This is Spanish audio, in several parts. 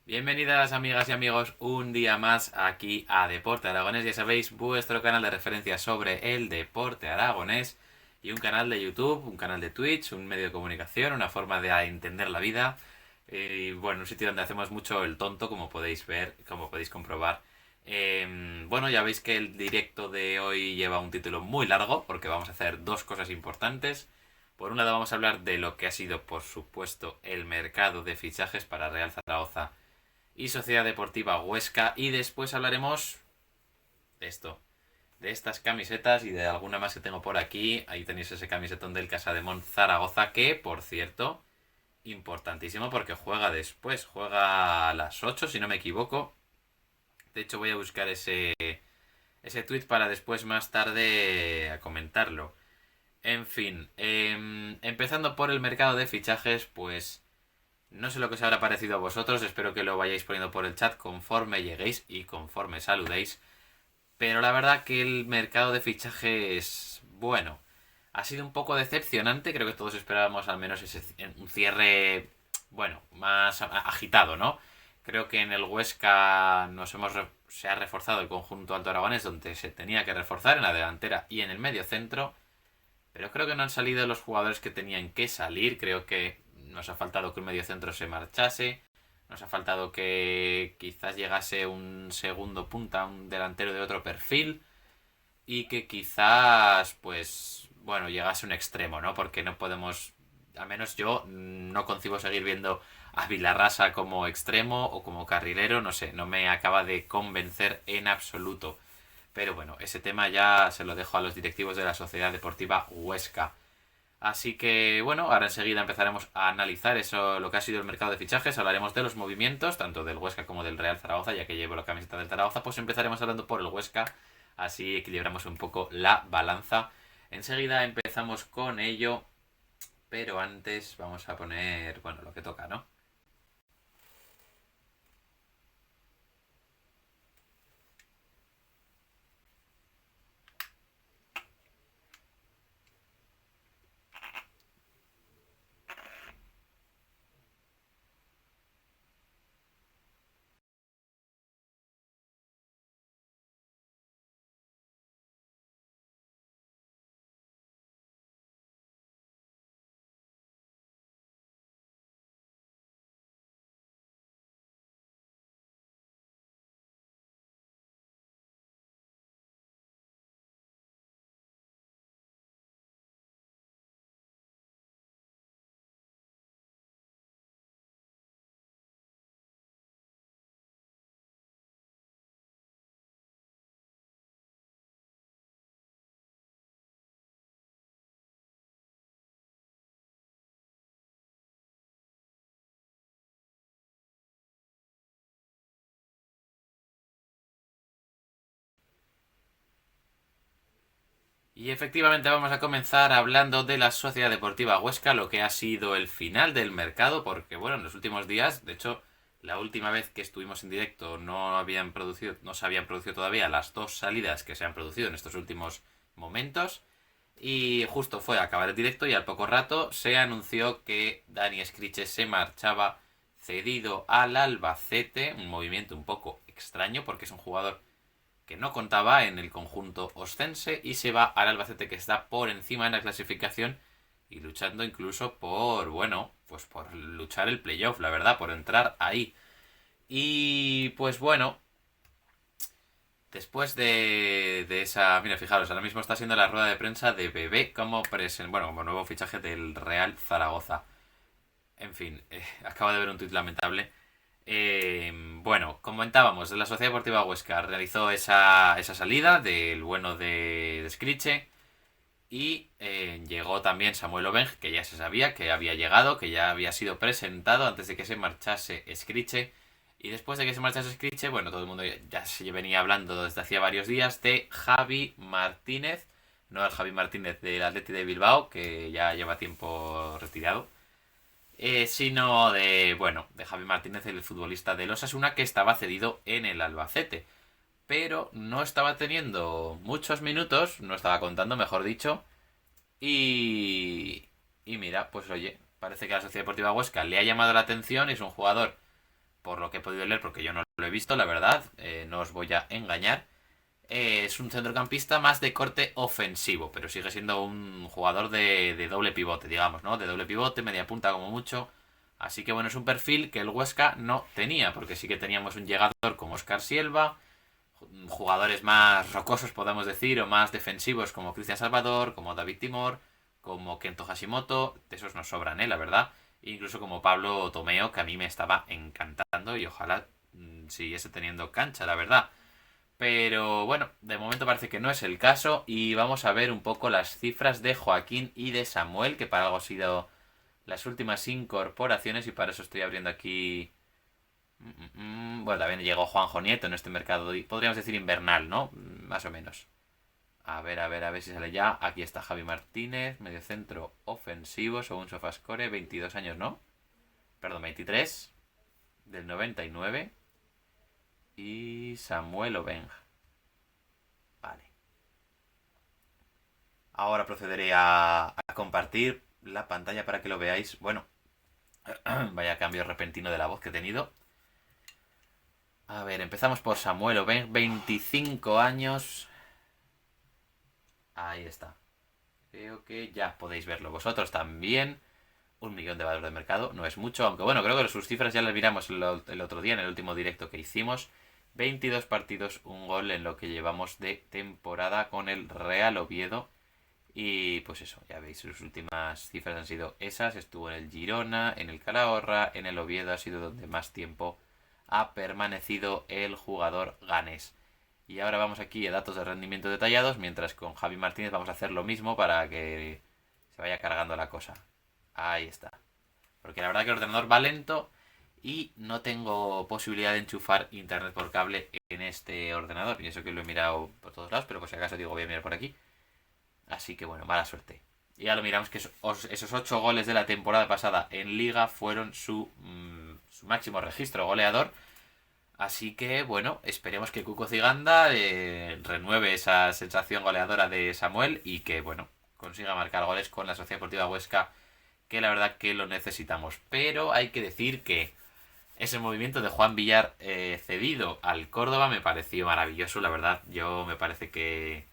Bienvenidas amigas y amigos un día más aquí a Deporte Aragonés, ya sabéis, vuestro canal de referencia sobre el deporte aragonés y un canal de YouTube, un canal de Twitch, un medio de comunicación, una forma de entender la vida y bueno, un sitio donde hacemos mucho el tonto como podéis ver, como podéis comprobar. Bueno, ya veis que el directo de hoy lleva un título muy largo porque vamos a hacer dos cosas importantes. Por un lado vamos a hablar de lo que ha sido, por supuesto, el mercado de fichajes para Real Zaragoza y Sociedad Deportiva Huesca. Y después hablaremos de esto, de estas camisetas y de alguna más que tengo por aquí. Ahí tenéis ese camisetón del Casademón Zaragoza que, por cierto, importantísimo porque juega después, juega a las 8 si no me equivoco. De hecho voy a buscar ese tweet para después más tarde a comentarlo. En fin, empezando por el mercado de fichajes, pues no sé lo que os habrá parecido a vosotros, espero que lo vayáis poniendo por el chat conforme lleguéis y conforme saludéis. Pero la verdad que el mercado de fichajes, bueno, ha sido un poco decepcionante, creo que todos esperábamos al menos un cierre, bueno, más agitado, ¿no? Creo que en el Huesca se ha reforzado el conjunto alto aragonés donde se tenía que reforzar, en la delantera y en el medio centro. Pero creo que no han salido los jugadores que tenían que salir. Creo que nos ha faltado que un mediocentro se marchase. Nos ha faltado que quizás llegase un segundo punta, un delantero de otro perfil. Y que quizás, pues, bueno, llegase un extremo, ¿no? Porque no podemos, al menos yo, no concibo seguir viendo a Vilarrasa como extremo o como carrilero. No sé, no me acaba de convencer en absoluto. Pero bueno, ese tema ya se lo dejo a los directivos de la Sociedad Deportiva Huesca. Así que bueno, ahora enseguida empezaremos a analizar eso, lo que ha sido el mercado de fichajes. Hablaremos de los movimientos, tanto del Huesca como del Real Zaragoza, ya que llevo la camiseta del Zaragoza. Pues empezaremos hablando por el Huesca, así equilibramos un poco la balanza. Enseguida empezamos con ello, pero antes vamos a poner, bueno, lo que toca, ¿no? Y efectivamente vamos a comenzar hablando de la Sociedad Deportiva Huesca, lo que ha sido el final del mercado, porque bueno, en los últimos días, de hecho, la última vez que estuvimos en directo no se habían producido todavía las dos salidas que se han producido en estos últimos momentos. Y justo fue a acabar el directo y al poco rato se anunció que Dani Scriche se marchaba cedido al Albacete, un movimiento un poco extraño porque es un jugador que no contaba en el conjunto oscense y se va al Albacete que está por encima en la clasificación y luchando incluso por, bueno, pues por luchar el playoff, la verdad, por entrar ahí. Y pues bueno, después de esa... Mira, fijaros, ahora mismo está siendo la rueda de prensa de Bebé como nuevo fichaje del Real Zaragoza. En fin, acabo de ver un tuit lamentable. Bueno, comentábamos, de la Sociedad Deportiva Huesca realizó esa salida del bueno de Scriche y llegó también Samuel Obeng, que ya se sabía que había llegado, que ya había sido presentado antes de que se marchase Scriche. Y después de que se marchase Scriche, bueno, todo el mundo ya se venía hablando desde hacía varios días de Javi Martínez, no el Javi Martínez del Atleti de Bilbao, que ya lleva tiempo retirado, sino de Javi Martínez, el futbolista del Osasuna, que estaba cedido en el Albacete. Pero no estaba teniendo muchos minutos, no estaba contando, mejor dicho. Y mira, pues oye, parece que la Sociedad Deportiva Huesca le ha llamado la atención. Es un jugador por lo que he podido leer, porque yo no lo he visto, la verdad, no os voy a engañar. Es un centrocampista más de corte ofensivo, pero sigue siendo un jugador de doble pivote, digamos, ¿no? De doble pivote, media punta como mucho. Así que bueno, es un perfil que el Huesca no tenía, porque sí que teníamos un llegador como Oscar Silva, jugadores más rocosos, podemos decir, o más defensivos como Cristian Salvador, como David Timor, como Kento Hashimoto, de esos nos sobran, la verdad. E incluso como Pablo Tomeo, que a mí me estaba encantando y ojalá siguiese teniendo cancha, la verdad. Pero bueno, de momento parece que no es el caso y vamos a ver un poco las cifras de Joaquín y de Samuel, que para algo han sido las últimas incorporaciones y para eso estoy abriendo aquí. Bueno, también llegó Juanjo Nieto en este mercado, podríamos decir invernal, ¿no? Más o menos. A ver si sale ya. Aquí está Javi Martínez, mediocentro ofensivo, según Sofascore, 22 años, ¿no? Perdón, 23, del 99. Y Samuel Obeng. Vale. Ahora procederé a compartir la pantalla para que lo veáis. Bueno, vaya cambio repentino de la voz que he tenido. A ver, empezamos por Samuel Obeng, 25 años. Ahí está. Creo que ya podéis verlo vosotros también. 1 millón de valor de mercado, no es mucho, aunque bueno, creo que sus cifras ya las miramos el otro día en el último directo que hicimos. 22 partidos, un gol en lo que llevamos de temporada con el Real Oviedo. Y pues eso, ya veis, sus últimas cifras han sido esas. Estuvo en el Girona, en el Calahorra, en el Oviedo ha sido donde más tiempo ha permanecido el jugador ganés. Y ahora vamos aquí a datos de rendimiento detallados, mientras con Javi Martínez vamos a hacer lo mismo para que se vaya cargando la cosa. Ahí está. Porque la verdad que el ordenador va lento y no tengo posibilidad de enchufar internet por cable en este ordenador. Y eso que lo he mirado por todos lados, pero por si acaso digo voy a mirar por aquí. Así que bueno, mala suerte. Y ya lo miramos que esos 8 goles de la temporada pasada en Liga fueron su máximo registro goleador. Así que bueno, esperemos que Cuco Ciganda renueve esa sensación goleadora de Samuel y que bueno, consiga marcar goles con la Sociedad Deportiva Huesca, que la verdad que lo necesitamos. Pero hay que decir que ese movimiento de Juan Villar cedido al Córdoba me pareció maravilloso, la verdad. Yo me parece que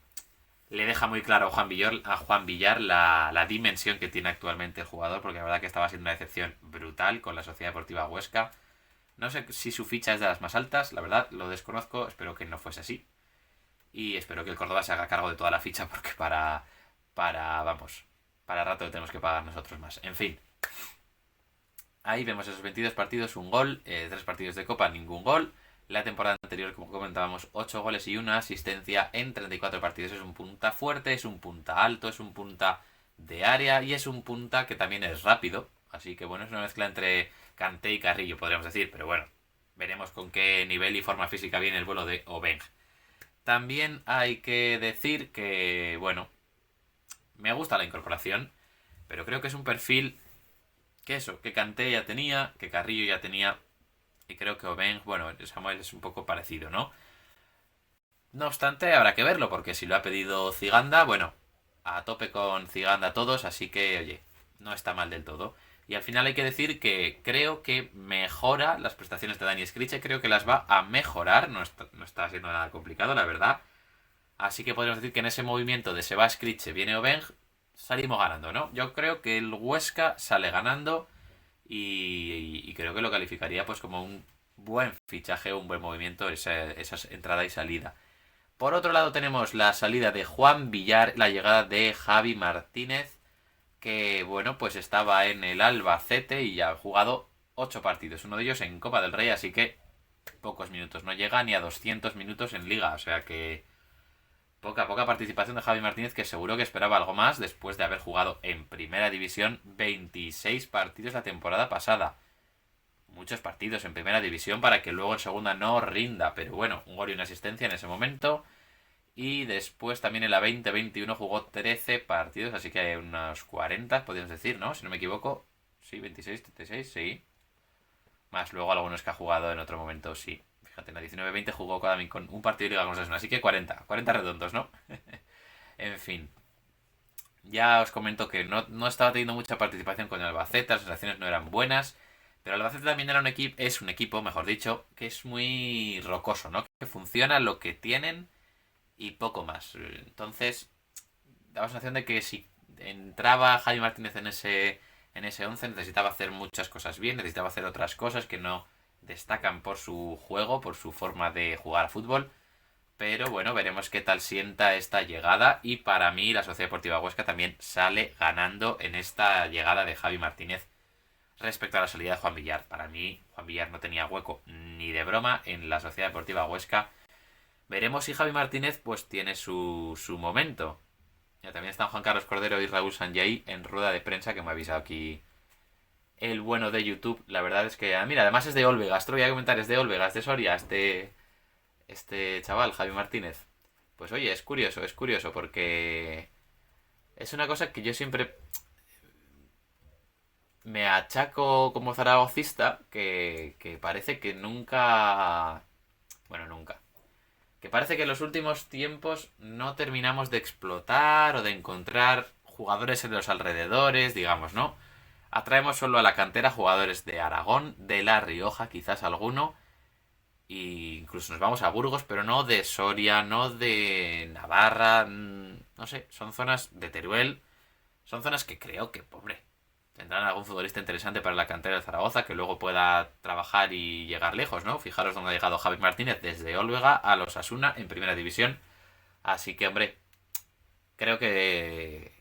le deja muy claro a Juan Villar la dimensión que tiene actualmente el jugador, porque la verdad que estaba siendo una decepción brutal con la Sociedad Deportiva Huesca. No sé si su ficha es de las más altas, la verdad, lo desconozco, espero que no fuese así. Y espero que el Córdoba se haga cargo de toda la ficha, porque vamos, para rato tenemos que pagar nosotros más. En fin, ahí vemos esos 22 partidos, un gol, 3 partidos de Copa, ningún gol. La temporada anterior, como comentábamos, 8 goles y una asistencia en 34 partidos. Es un punta fuerte, es un punta alto, es un punta de área y es un punta que también es rápido. Así que bueno, es una mezcla entre Kanté y Carrillo, podríamos decir. Pero bueno, veremos con qué nivel y forma física viene el vuelo de Obeng. También hay que decir que, bueno, me gusta la incorporación, pero creo que es un perfil que Kanté ya tenía, que Carrillo ya tenía, y creo que Obeng, bueno, Samuel es un poco parecido, ¿no? No obstante, habrá que verlo, porque si lo ha pedido Ciganda, bueno, a tope con Ciganda todos, así que, oye, no está mal del todo. Y al final hay que decir que creo que mejora las prestaciones de Dani Scriche, creo que las va a mejorar, no está siendo nada complicado, la verdad. Así que podríamos decir que en ese movimiento de se va Scriche, viene Obeng, salimos ganando, ¿no? Yo creo que el Huesca sale ganando y creo que lo calificaría pues como un buen fichaje, un buen movimiento, esa entrada y salida. Por otro lado tenemos la salida de Juan Villar, la llegada de Javi Martínez, que bueno, pues estaba en el Albacete y ya ha jugado 8 partidos, uno de ellos en Copa del Rey, así que pocos minutos, no llega ni a 200 minutos en liga, o sea que poca participación de Javi Martínez, que seguro que esperaba algo más después de haber jugado en Primera División 26 partidos la temporada pasada. Muchos partidos en Primera División para que luego en Segunda no rinda, pero bueno, un gol y una asistencia en ese momento. Y después también en la 2021 jugó 13 partidos, así que hay unos 40, podríamos decir, ¿no? Si no me equivoco. Sí, 26, 36, sí. Más luego algunos que ha jugado en otro momento, sí. Fíjate, en la 19-20 jugó con un partido de Liga con Osasuna, así que 40 redondos, ¿no? En fin. Ya os comento que no estaba teniendo mucha participación con el Albacete, las sensaciones no eran buenas, Pero el Albacete también era es un equipo, mejor dicho, que es muy rocoso, ¿no? Que funciona lo que tienen y poco más. Entonces, da la sensación de que si entraba Javi Martínez en ese 11 necesitaba hacer muchas cosas bien, necesitaba hacer otras cosas que no destacan por su juego, por su forma de jugar a fútbol. Pero bueno, veremos qué tal sienta esta llegada. Y para mí, la Sociedad Deportiva Huesca también sale ganando en esta llegada de Javi Martínez respecto a la salida de Juan Villar. Para mí, Juan Villar no tenía hueco ni de broma en la Sociedad Deportiva Huesca. Veremos si Javi Martínez pues tiene su momento. Ya también están Juan Carlos Cordero y Raúl Sanjay en rueda de prensa, que me ha avisado aquí el bueno de YouTube. La verdad es que, mira, además es de Olvega. Esto lo voy a comentar, es de Olvega, es de Soria, este chaval, Javi Martínez. Pues oye, es curioso, porque es una cosa que yo siempre me achaco como zaragocista, que parece que nunca... Bueno, nunca. Que parece que en los últimos tiempos no terminamos de explotar o de encontrar jugadores en los alrededores, digamos, ¿no? Atraemos solo a la cantera jugadores de Aragón, de La Rioja, quizás alguno, e incluso nos vamos a Burgos, pero no de Soria, no de Navarra, no sé, son zonas de Teruel, son zonas que creo que, hombre, tendrán algún futbolista interesante para la cantera de Zaragoza que luego pueda trabajar y llegar lejos, ¿no? Fijaros dónde ha llegado Javi Martínez desde Olvega a los Asuna en primera división. Así que, hombre, creo que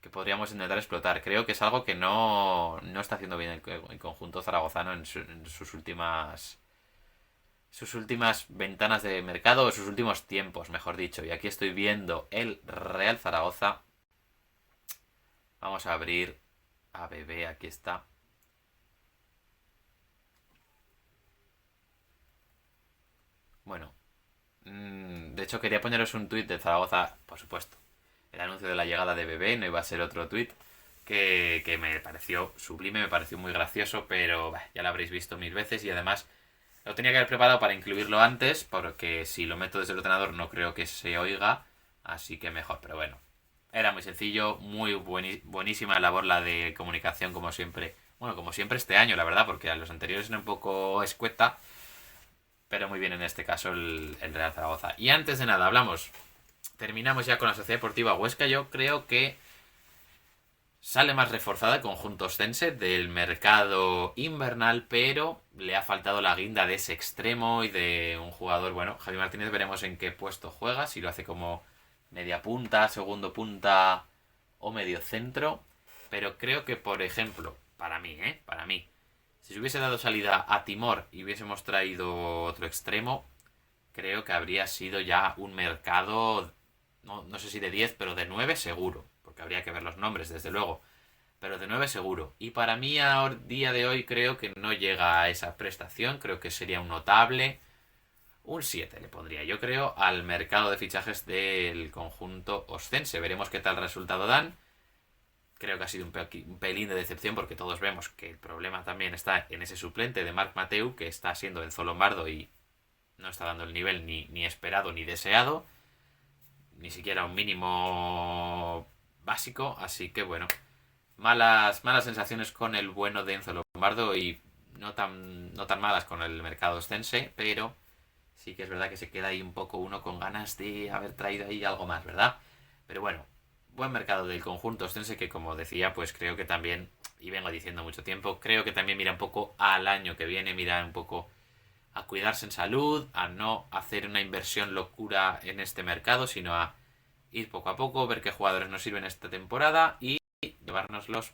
podríamos intentar explotar. Creo que es algo que no está haciendo bien el conjunto zaragozano en sus últimas ventanas de mercado o sus últimos tiempos, mejor dicho. Y aquí estoy viendo el Real Zaragoza. Vamos a abrir a BB, aquí está. Bueno, de hecho quería poneros un tuit de Zaragoza, por supuesto. El anuncio de la llegada de BB no iba a ser otro tuit que me pareció sublime, me pareció muy gracioso, pero ya lo habréis visto mil veces y además lo tenía que haber preparado para incluirlo antes, porque si lo meto desde el ordenador no creo que se oiga, así que mejor, pero bueno. Era muy sencillo, muy buenísima labor la de comunicación como siempre. Bueno, como siempre este año, la verdad, porque a los anteriores era un poco escueta, pero muy bien en este caso el Real Zaragoza. Y antes de nada, terminamos ya con la Sociedad Deportiva Huesca. Yo creo que sale más reforzada el conjunto ostense del mercado invernal, pero le ha faltado la guinda de ese extremo y de un jugador, bueno, Javi Martínez veremos en qué puesto juega, si lo hace como media punta, segundo punta o medio centro, pero creo que, por ejemplo, para mí, para mí, si se hubiese dado salida a Timor y hubiésemos traído otro extremo, creo que habría sido ya un mercado, no sé si de 10 pero de 9 seguro, porque habría que ver los nombres, desde luego, pero de 9 seguro. Y para mí, a día de hoy, creo que no llega a esa prestación, creo que sería un notable. Un 7 le pondría, yo creo, al mercado de fichajes del conjunto ostense. Veremos qué tal resultado dan. Creo que ha sido un pelín de decepción porque todos vemos que el problema también está en ese suplente de Marc Mateu, que está siendo Enzo Lombardo y no está dando el nivel ni esperado ni deseado, ni siquiera un mínimo básico, así que bueno, malas sensaciones con el bueno de Enzo Lombardo y no tan malas con el mercado ostense, pero sí que es verdad que se queda ahí un poco uno con ganas de haber traído ahí algo más, ¿verdad? Pero bueno, buen mercado del conjunto ostense que, como decía, pues creo que también, y vengo diciendo mucho tiempo, creo que también mira un poco al año que viene, mira un poco a cuidarse en salud, a no hacer una inversión locura en este mercado, sino a ir poco a poco, ver qué jugadores nos sirven esta temporada y llevárnoslos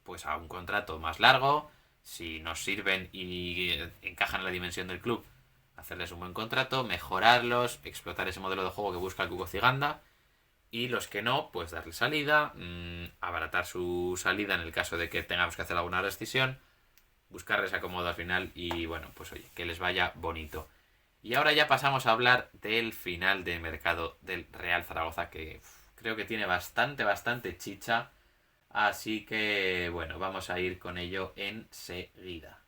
pues a un contrato más largo, si nos sirven y encajan en la dimensión del club, hacerles un buen contrato, mejorarlos, explotar ese modelo de juego que busca el Cuco Ciganda y los que no, pues darle salida, abaratar su salida en el caso de que tengamos que hacer alguna rescisión, buscarles acomodo al final y bueno, pues oye, que les vaya bonito. Y ahora ya pasamos a hablar del final de mercado del Real Zaragoza que creo que tiene bastante chicha. Así que bueno, vamos a ir con ello enseguida.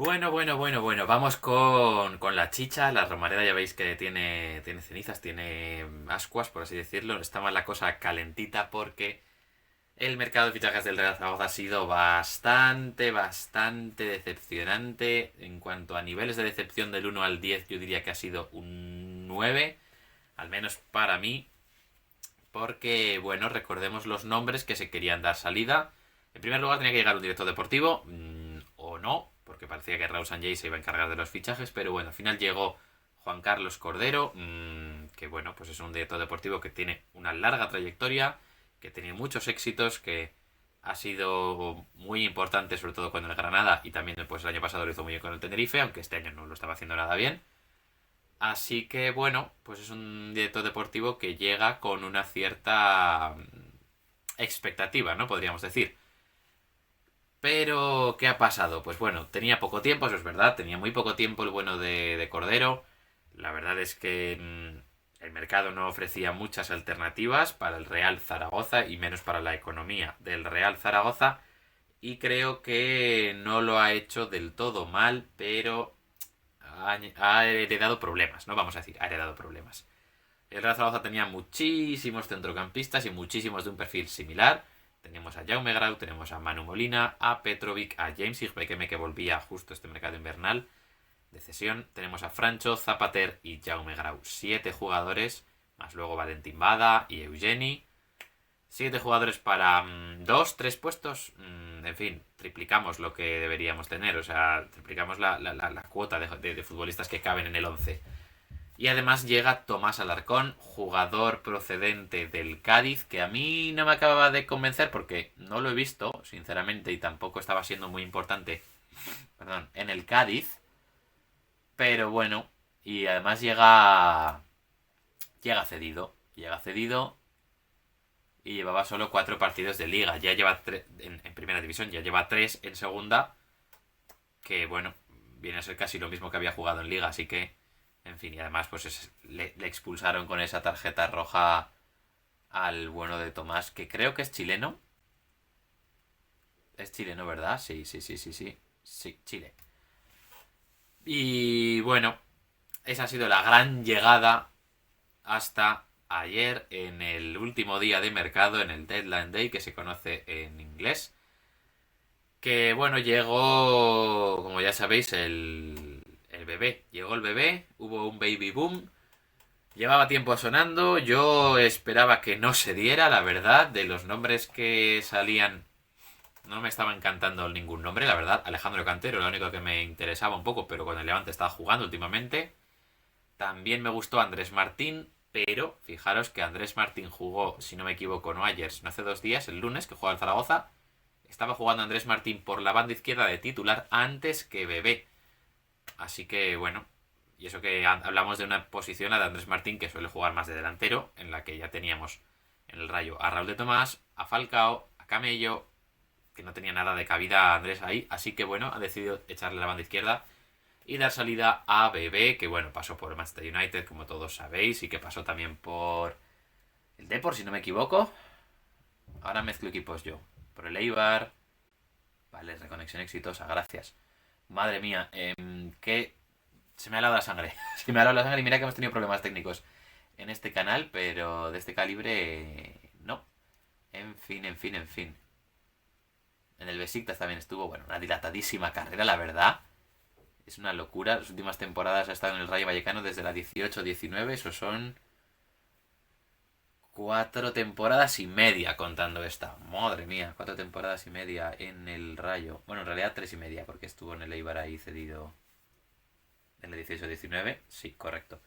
Bueno. Vamos con la chicha. La Romareda ya veis que tiene cenizas, tiene ascuas, por así decirlo. Está más la cosa calentita porque el mercado de fichajes del Real Zaragoza ha sido bastante decepcionante. En cuanto a niveles de decepción del 1 al 10, yo diría que ha sido un 9, al menos para mí. Porque, bueno, recordemos los nombres que se querían dar salida. En primer lugar tenía que llegar un director deportivo, o no, porque parecía que Raúl Sanjay se iba a encargar de los fichajes, pero bueno, al final llegó Juan Carlos Cordero, que bueno, pues es un director deportivo que tiene una larga trayectoria, que tiene muchos éxitos, que ha sido muy importante, sobre todo con el Granada, y también pues el año pasado lo hizo muy bien con el Tenerife, aunque este año no lo estaba haciendo nada bien. Así que bueno, pues es un director deportivo que llega con una cierta expectativa, ¿no? Podríamos decir. Pero, ¿qué ha pasado? Pues bueno, tenía poco tiempo, eso es verdad, tenía muy poco tiempo el bueno de Cordero. La verdad es que el mercado no ofrecía muchas alternativas para el Real Zaragoza y menos para la economía del Real Zaragoza. Y creo que no lo ha hecho del todo mal, pero ha heredado problemas, ¿no? Vamos a decir, ha heredado problemas. El Real Zaragoza tenía muchísimos centrocampistas y muchísimos de un perfil similar. Tenemos a Jaume Grau, tenemos a Manu Molina, a Petrovic, a James Higbekeme, que volvía justo este mercado invernal de cesión. Tenemos a Francho, Zapater y Jaume Grau. 7 jugadores, más luego Valentín Bada y Eugeni. 7 jugadores para 2, 3 puestos. En fin, triplicamos lo que deberíamos tener. O sea, triplicamos la cuota de futbolistas que caben en el 11. Y además llega Tomás Alarcón, jugador procedente del Cádiz, que a mí no me acababa de convencer porque no lo he visto, sinceramente, y tampoco estaba siendo muy importante, perdón, en el Cádiz. Pero bueno, y además llega cedido y llevaba solo 4 partidos de liga. Ya lleva en primera división, ya lleva 3 en segunda, que bueno, viene a ser casi lo mismo que había jugado en liga, así que en fin, y además pues le expulsaron con esa tarjeta roja al bueno de Tomás, que creo que es chileno. Es chileno, ¿verdad? Sí. Sí, Chile. Y bueno, esa ha sido la gran llegada hasta ayer, en el último día de mercado, en el Deadline Day, que se conoce en inglés. Que bueno, llegó, como ya sabéis, el bebé. Llegó el bebé, hubo un baby boom. Llevaba tiempo sonando, yo esperaba que no se diera, la verdad, de los nombres que salían no me estaba encantando ningún nombre, la verdad. Alejandro Cantero, lo único que me interesaba un poco, pero con el Levante estaba jugando últimamente. También me gustó Andrés Martín, pero fijaros que Andrés Martín jugó, si no me equivoco, no ayer, sino hace 2 días, el lunes, que jugaba el Zaragoza. Estaba jugando Andrés Martín por la banda izquierda de titular antes que Bebé. Así que bueno, y eso que hablamos de una posición, la de Andrés Martín, que suele jugar más de delantero, en la que ya teníamos en el Rayo a Raúl de Tomás, a Falcao, a Camello, que no tenía nada de cabida a Andrés ahí, así que bueno, ha decidido echarle la banda izquierda y dar salida a Bebé, que bueno, pasó por Manchester United, como todos sabéis, y que pasó también por el Depor, si no me equivoco. Ahora mezclo equipos yo. Por el Eibar. Vale, reconexión exitosa, gracias. Madre mía, que se me ha helado la sangre. Se me ha helado la sangre y mira que hemos tenido problemas técnicos en este canal, pero de este calibre no. En fin. En el Besiktas también estuvo, bueno, una dilatadísima carrera, la verdad. Es una locura. Las últimas temporadas ha estado en el Rayo Vallecano desde la 18-19. Eso son 4 temporadas y media contando esta. Madre mía, 4 temporadas y media en el Rayo. Bueno, en realidad 3 y media, porque estuvo en el Eibar ahí cedido en la 18-19. Sí, correcto.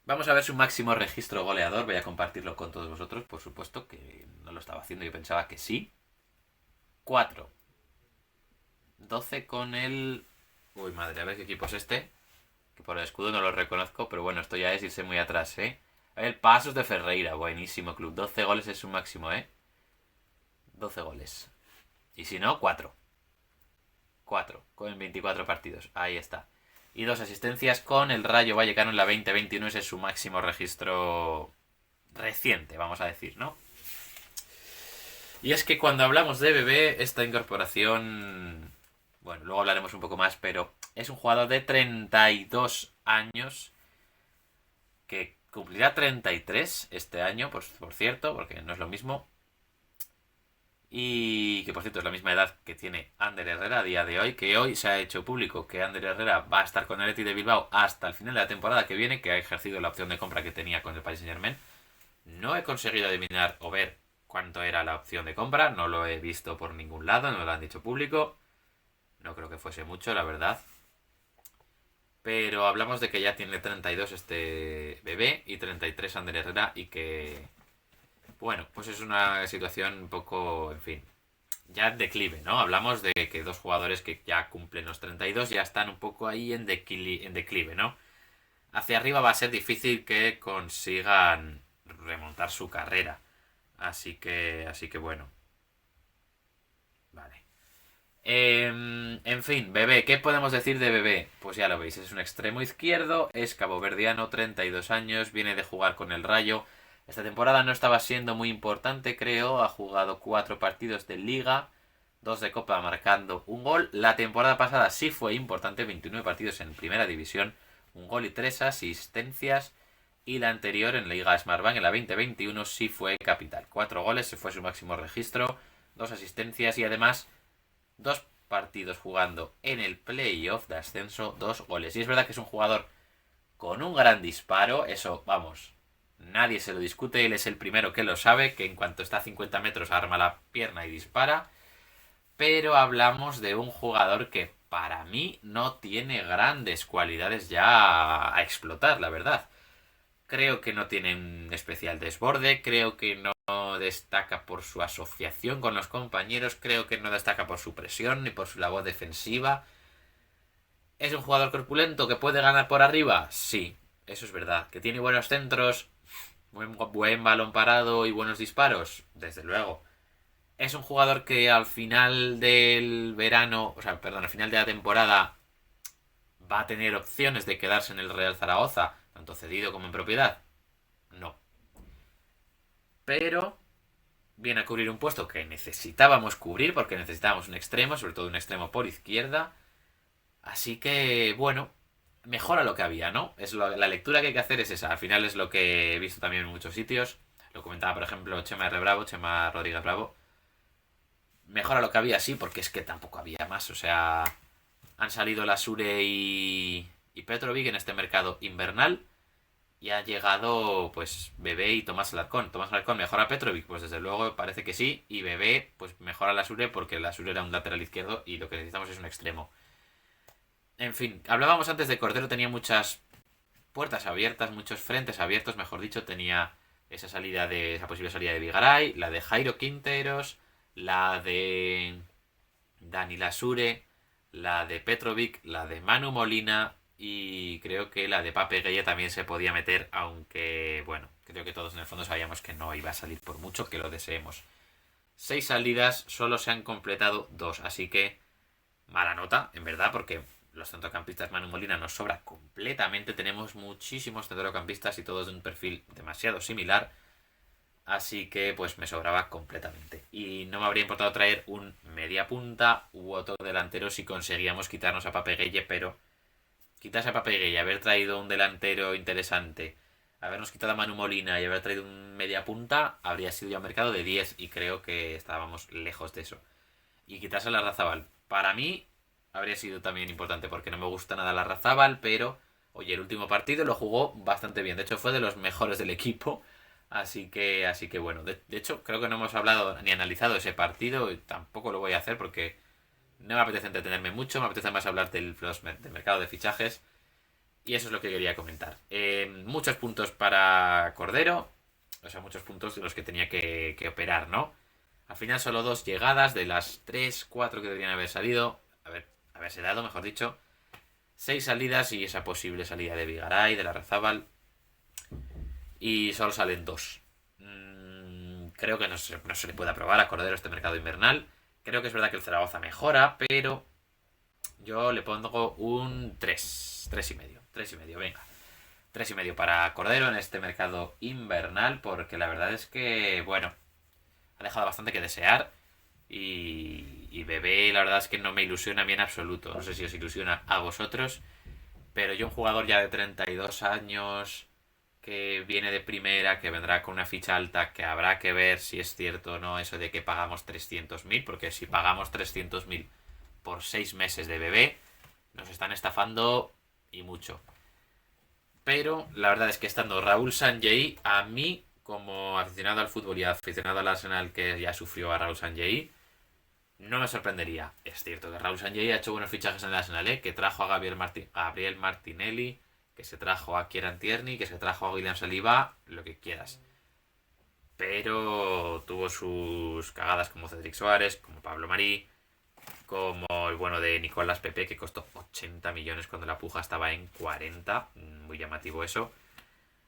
Vamos a ver su máximo registro goleador. Voy a compartirlo con todos vosotros, por supuesto, que no lo estaba haciendo. Yo pensaba que sí. 4. 12 con el... Uy, madre, a ver qué equipo es este. Que por el escudo no lo reconozco, pero bueno, esto ya es irse muy atrás, ¿eh? A ver, Pasos de Ferreira, buenísimo club. 12 goles es su máximo, ¿eh? 12 goles. Y si no, 4. 4, con 24 partidos. Ahí está. Y 2 asistencias con el Rayo Vallecano en la 2021. Ese es su máximo registro reciente, vamos a decir, ¿no? Y es que cuando hablamos de Bebé, esta incorporación Bueno, luego hablaremos un poco más, pero es un jugador de 32 años que cumplirá 33 este año, pues, por cierto, porque no es lo mismo. Y que por cierto es la misma edad que tiene Ander Herrera a día de hoy, que hoy se ha hecho público que Ander Herrera va a estar con el Athletic de Bilbao hasta el final de la temporada que viene, que ha ejercido la opción de compra que tenía con el Paris Saint-Germain. No he conseguido adivinar o ver cuánto era la opción de compra, no lo he visto por ningún lado, no lo han dicho público. No creo que fuese mucho, la verdad. Pero hablamos de que ya tiene 32 este bebé y 33 Ander Herrera y que... Bueno, pues es una situación un poco, en fin, ya en declive, ¿no? Hablamos de que dos jugadores que ya cumplen los 32 ya están un poco ahí en declive, ¿no? Hacia arriba va a ser difícil que consigan remontar su carrera. Así que bueno, vale. En fin, Bebé, ¿qué podemos decir de Bebé? Pues ya lo veis, es un extremo izquierdo, es caboverdiano, 32 años, viene de jugar con el Rayo. Esta temporada no estaba siendo muy importante, creo, ha jugado 4 partidos de liga, 2 de copa marcando un gol. La temporada pasada sí fue importante, 29 partidos en primera división, un gol y 3 asistencias. Y la anterior en la Liga Smartbank, en la 2021, sí fue capital. 4 goles, se fue su máximo registro, 2 asistencias y además 2 partidos jugando en el playoff de ascenso, 2 goles. Y es verdad que es un jugador con un gran disparo, eso, vamos, nadie se lo discute, él es el primero que lo sabe, que en cuanto está a 50 metros arma la pierna y dispara. Pero hablamos de un jugador que para mí no tiene grandes cualidades ya a explotar, la verdad. Creo que no tiene un especial desborde, creo que no destaca por su asociación con los compañeros, creo que no destaca por su presión ni por su labor defensiva. ¿Es un jugador corpulento que puede ganar por arriba? Sí, eso es verdad. ¿Que tiene buenos centros, buen balón parado y buenos disparos? Desde luego. ¿Es un jugador que al final del verano, o sea, perdón, al final de la temporada va a tener opciones de quedarse en el Real Zaragoza, tanto cedido como en propiedad? No. Pero viene a cubrir un puesto que necesitábamos cubrir porque necesitábamos un extremo, sobre todo un extremo por izquierda. Así que, bueno, mejora lo que había, ¿no? La lectura que hay que hacer es esa. Al final es lo que he visto también en muchos sitios. Lo comentaba, por ejemplo, Chema R. Bravo, Chema Rodríguez Bravo. Mejora lo que había, sí, porque es que tampoco había más. O sea, han salido la Sure y Petrovic en este mercado invernal. Y ha llegado, pues, Bebé y Tomás Alarcón. Tomás Alarcón mejora a Petrovic, pues desde luego parece que sí. Y Bebé, pues mejora a la Sure porque la Sure era un lateral izquierdo y lo que necesitamos es un extremo. En fin, hablábamos antes de Cordero, tenía muchas puertas abiertas, muchos frentes abiertos, mejor dicho, tenía esa posible salida de Vigaray, la de Jairo Quinteros, la de Dani Lasure, la de Petrovic, la de Manu Molina y creo que la de Pape Gueye también se podía meter, aunque bueno, creo que todos en el fondo sabíamos que no iba a salir por mucho que lo deseemos. 6 salidas, solo se han completado 2, así que mala nota, en verdad, porque los centrocampistas Manu Molina nos sobra completamente. Tenemos muchísimos centrocampistas y todos de un perfil demasiado similar. Así que pues me sobraba completamente. Y no me habría importado traer un media punta u otro delantero si conseguíamos quitarnos a Pape Gueye, pero quitarse a Pape Gueye, haber traído un delantero interesante, habernos quitado a Manu Molina y haber traído un media punta, habría sido ya un mercado de 10 y creo que estábamos lejos de eso. Y quitarse a la Razabal, para mí habría sido también importante porque no me gusta nada la Razabal, pero oye, el último partido lo jugó bastante bien. De hecho, fue de los mejores del equipo. Así que bueno, de hecho creo que no hemos hablado ni analizado ese partido y tampoco lo voy a hacer porque no me apetece entretenerme mucho, me apetece más hablar del mercado de fichajes y eso es lo que quería comentar. Muchos puntos para Cordero, o sea, muchos puntos de los que tenía que operar, ¿no? Al final solo 2 llegadas de las 3, 4 que deberían haber salido, haberse dado, mejor dicho. 6 salidas y esa posible salida de Vigaray, de la Razábal. Y solo salen 2. Creo que no se le puede aprobar a Cordero este mercado invernal. Creo que es verdad que el Zaragoza mejora, pero yo le pongo un 3. 3,5. 3,5, venga. 3,5 para Cordero en este mercado invernal, porque la verdad es que, bueno, ha dejado bastante que desear. Y y Bebé la verdad es que no me ilusiona a mí en absoluto. No sé si os ilusiona a vosotros, pero yo un jugador ya de 32 años que viene de primera, que vendrá con una ficha alta, que habrá que ver si es cierto o no eso de que pagamos 300.000, porque si pagamos 300.000 por 6 meses de Bebé, nos están estafando y mucho. Pero la verdad es que estando Raúl Sanjei, a mí, como aficionado al fútbol y aficionado al Arsenal que ya sufrió a Raúl Sanjei, no me sorprendería. Es cierto que Raúl Sanjei ha hecho buenos fichajes en el Arsenal, ¿eh? Que trajo a Gabriel Martinelli, que se trajo a Kieran Tierney, que se trajo a William Saliba, lo que quieras. Pero tuvo sus cagadas como Cedric Suárez, como Pablo Marí, como el bueno de Nicolás Pepe, que costó 80 millones cuando la puja estaba en 40. Muy llamativo eso.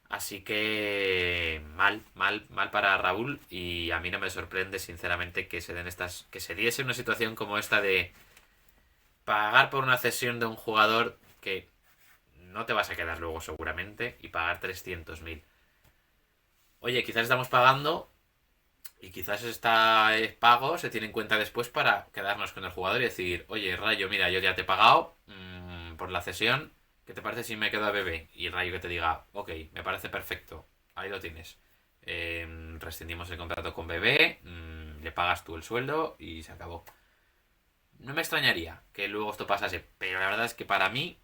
Así que mal, mal, mal para Raúl. Y a mí no me sorprende, sinceramente, que se den estas. Que se diese una situación como esta de pagar por una cesión de un jugador que no te vas a quedar luego seguramente y pagar 300.000. Oye, quizás estamos pagando y quizás este pago se tiene en cuenta después para quedarnos con el jugador y decir, oye, Rayo, mira, yo ya te he pagado por la cesión, ¿qué te parece si me quedo a Bebé? Y Rayo que te diga, ok, me parece perfecto, ahí lo tienes. Rescindimos el contrato con Bebé, le pagas tú el sueldo y se acabó. No me extrañaría que luego esto pasase, pero la verdad es que para mí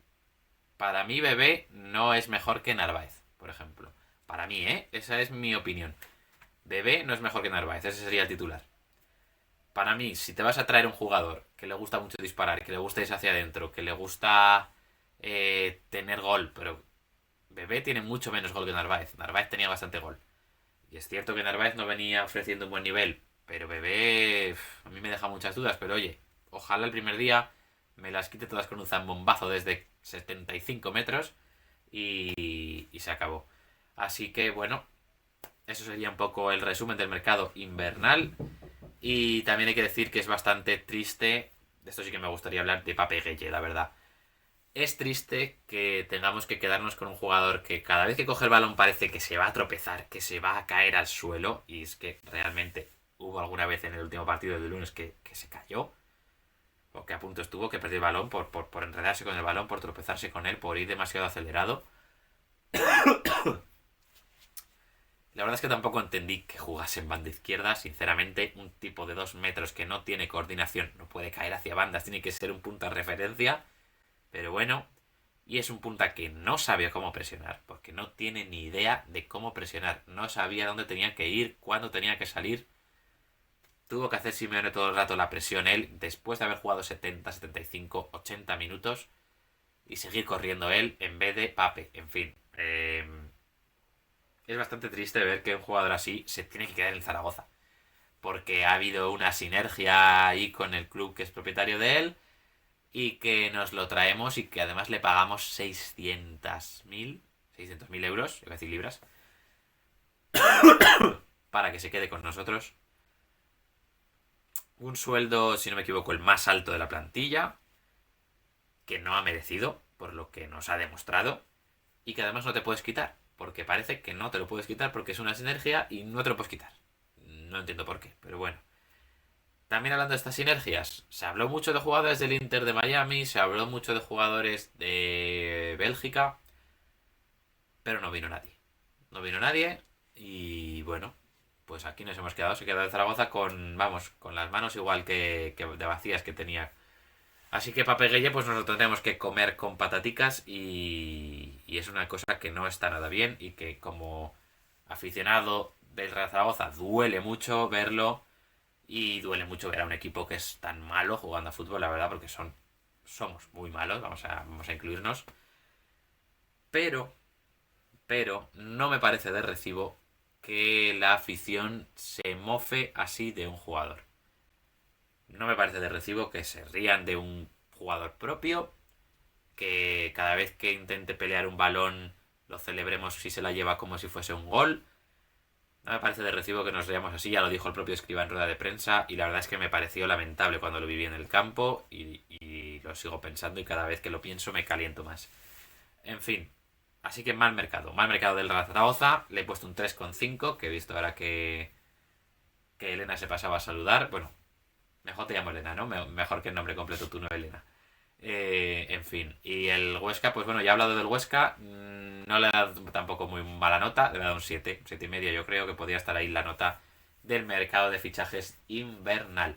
Bebé no es mejor que Narváez, por ejemplo. Para mí, ¿eh? Esa es mi opinión. Bebé no es mejor que Narváez, ese sería el titular. Para mí, si te vas a traer un jugador que le gusta mucho disparar, que le gusta irse hacia adentro, que le gusta tener gol, pero Bebé tiene mucho menos gol que Narváez. Narváez tenía bastante gol. Y es cierto que Narváez no venía ofreciendo un buen nivel, pero Bebé a mí me deja muchas dudas. Pero oye, ojalá el primer día me las quite todas con un zambombazo desde 75 metros y se acabó. Así que bueno, eso sería un poco el resumen del mercado invernal. Y también hay que decir que es bastante triste. De esto sí que me gustaría hablar de Pape Gueye, la verdad. Es triste que tengamos que quedarnos con un jugador que cada vez que coge el balón parece que se va a tropezar, que se va a caer al suelo. Y es que realmente hubo alguna vez en el último partido del lunes que se cayó. O que a punto estuvo, que perdió el balón por enredarse con el balón, por tropezarse con él, por ir demasiado acelerado. La verdad es que tampoco entendí que jugase en banda izquierda. Sinceramente, un tipo de 2 metros que no tiene coordinación no puede caer hacia bandas. Tiene que ser un punta referencia. Pero bueno, y es un punta que no sabía cómo presionar. Porque no tiene ni idea de cómo presionar. No sabía dónde tenía que ir, cuándo tenía que salir. Tuvo que hacer Simeone todo el rato la presión él. Después de haber jugado 70, 75, 80 minutos. Y seguir corriendo él en vez de Pape. En fin. Es bastante triste ver que un jugador así se tiene que quedar en Zaragoza. Porque ha habido una sinergia ahí con el club que es propietario de él. Y que nos lo traemos y que además le pagamos 600.000 euros, iba a decir libras, para que se quede con nosotros. Un sueldo, si no me equivoco, el más alto de la plantilla. Que no ha merecido, por lo que nos ha demostrado. Y que además no te puedes quitar. Porque parece que no te lo puedes quitar porque es una sinergia y no te lo puedes quitar. No entiendo por qué, pero bueno. También hablando de estas sinergias, se habló mucho de jugadores del Inter de Miami, se habló mucho de jugadores de Bélgica, pero no vino nadie. No vino nadie y bueno, pues aquí nos hemos quedado. Se quedó en Zaragoza con, vamos, con las manos igual que de vacías que tenía. Así que Pape Gueye pues nos lo tendremos que comer con pataticas y es una cosa que no está nada bien y que como aficionado del Real Zaragoza duele mucho verlo y duele mucho ver a un equipo que es tan malo jugando a fútbol, la verdad, porque somos muy malos, vamos a incluirnos. Pero, pero no me parece de recibo que la afición se mofe así de un jugador. No me parece de recibo que se rían de un jugador propio, que cada vez que intente pelear un balón lo celebremos si se la lleva como si fuese un gol. No me parece de recibo que nos riamos así, ya lo dijo el propio Escribá en rueda de prensa y la verdad es que me pareció lamentable cuando lo viví en el campo y lo sigo pensando y cada vez que lo pienso me caliento más. En fin, así que mal mercado del Real Zaragoza, le he puesto un 3,5 que he visto ahora que Elena se pasaba a saludar, bueno, Mejor te llamo Elena, ¿no? Mejor que el nombre completo tú, no Elena. En fin, y el Huesca, pues bueno, ya he hablado del Huesca, no le he dado tampoco muy mala nota, le he dado un 7 y medio, yo creo que podría estar ahí la nota del mercado de fichajes invernal.